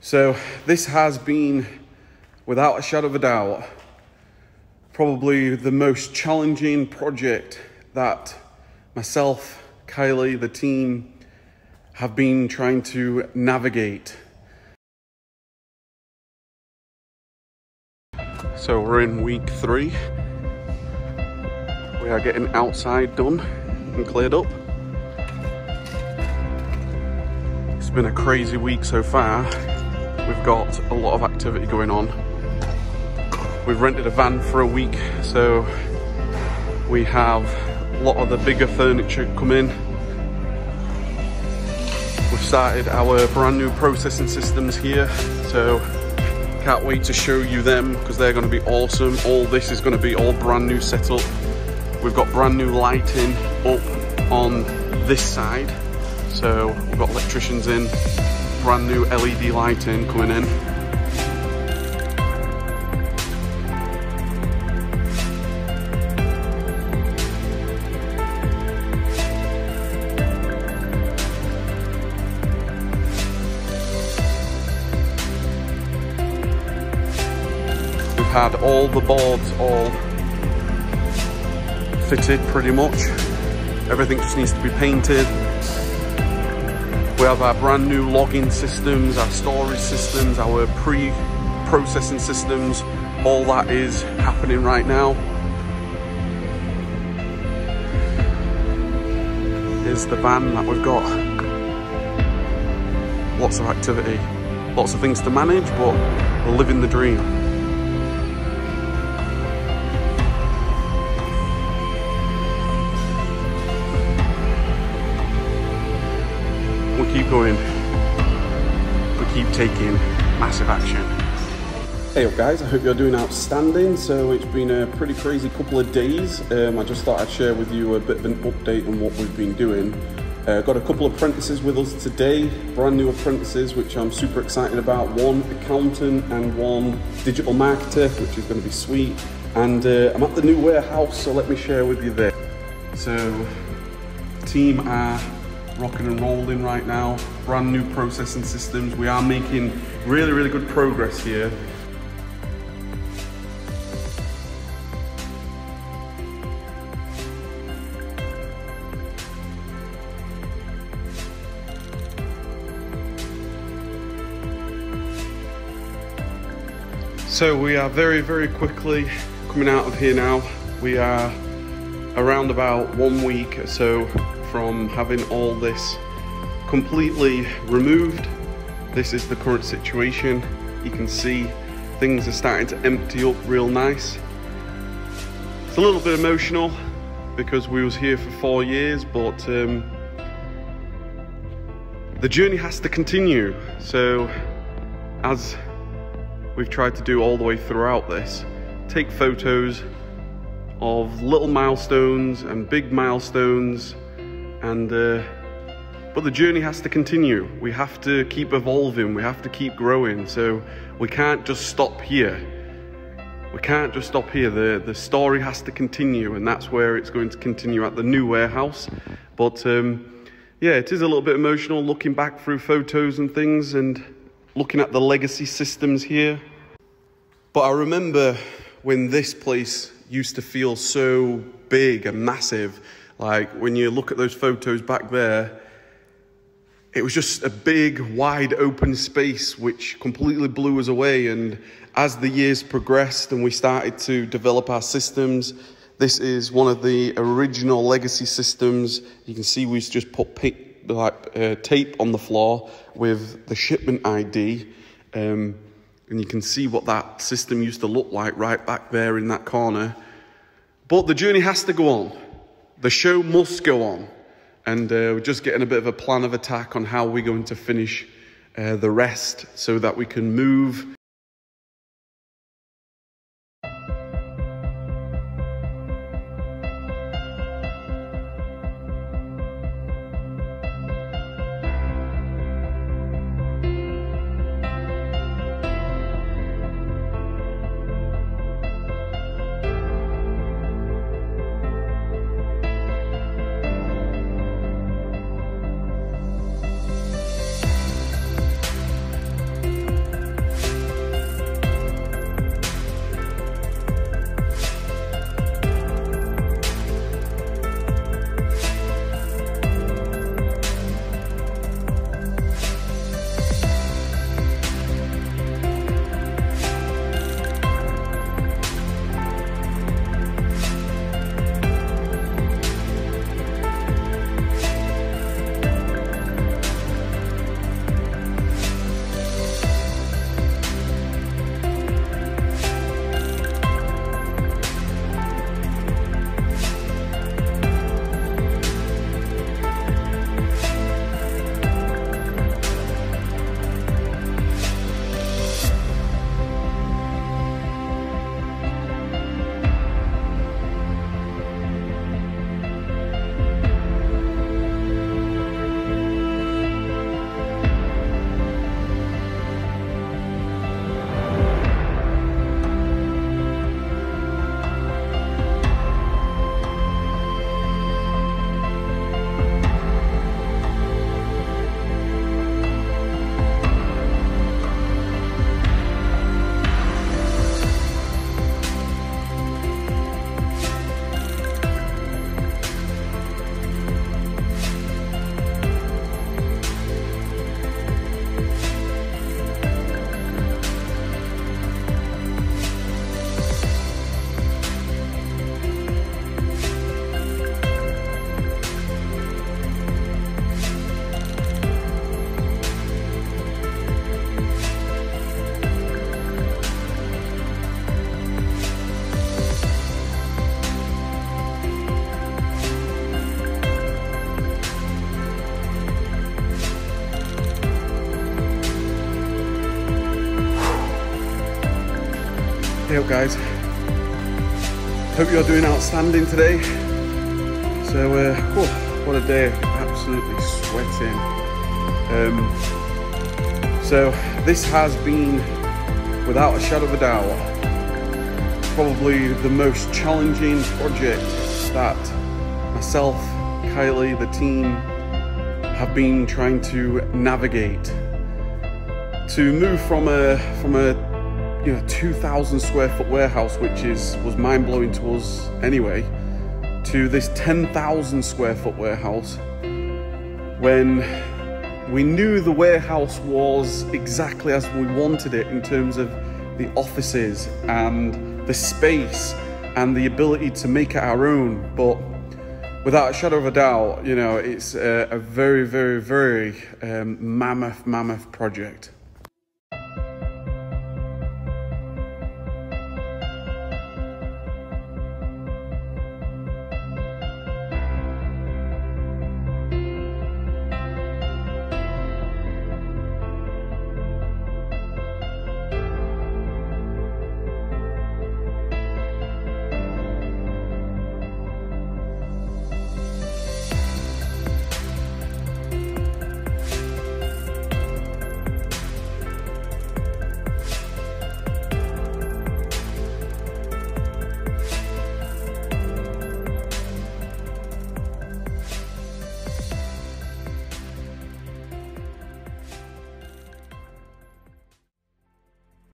So this has been, without a shadow of a doubt, probably the most challenging project that myself, Kylie, the team have been trying to navigate. So we're in week 3. We are getting outside done and cleared up. It's been a crazy week so far. We've got a lot of activity going on. We've rented a van for a week, so we have a lot of the bigger furniture come in. We've started our brand new processing systems here, so can't wait to show you them because they're going to be awesome. All this is going to be all brand new setup. We've got brand new lighting up on this side, so we've got electricians in. Brand new LED lighting coming in. We've had all the boards all fitted pretty much. Everything just needs to be painted. We have our brand new logging systems, our storage systems, our pre-processing systems. All that is happening right now. Here's the van that we've got. Lots of activity, lots of things to manage, but we're living the dream. We keep going, we keep taking massive action. Hey up guys, I hope you're doing outstanding. So it's been a pretty crazy couple of days. I just thought I'd share with you a bit of an update on what we've been doing. Got a couple of apprentices with us today, brand new apprentices, which I'm super excited about. One accountant and one digital marketer, which is going to be sweet. And I'm at the new warehouse, so let me share with you there. So team are rocking and rolling right now, brand new processing systems. We are making really good progress here. So we are very quickly coming out of here now. We are around about 1 week or so from having all this completely removed. This is the current situation. You can see things are starting to empty up real nice. It's a little bit emotional because we was here for 4 years, but the journey has to continue. So as we've tried to do all the way throughout this, take photos of little milestones and big milestones, and but the journey has to continue. We have to keep evolving, we have to keep growing, so we can't just stop here. We can't just stop here. The story has to continue, and that's where it's going to continue at the new warehouse. But yeah, it is a little bit emotional looking back through photos and things and looking at the legacy systems here. But I remember when this place used to feel so big and massive. Like when you look at those photos back there, it was just a big, wide open space which completely blew us away. And as the years progressed and we started to develop our systems, this is one of the original legacy systems. You can see we've just put tape on the floor with the shipment ID. And you can see what that system used to look like right back there in that corner. But the journey has to go on. The show must go on. And we're just getting a bit of a plan of attack on how we're going to finish the rest so that we can move. Hey up guys, hope you're doing outstanding today. So what a day, absolutely sweating. So this has been, without a shadow of a doubt, probably the most challenging project that myself, Kylie, the team have been trying to navigate. To move from a 2,000 square foot warehouse, which was mind-blowing to us anyway, to this 10,000 square foot warehouse, when we knew the warehouse was exactly as we wanted it in terms of the offices and the space and the ability to make it our own. But without a shadow of a doubt, it's a very, very, very mammoth project.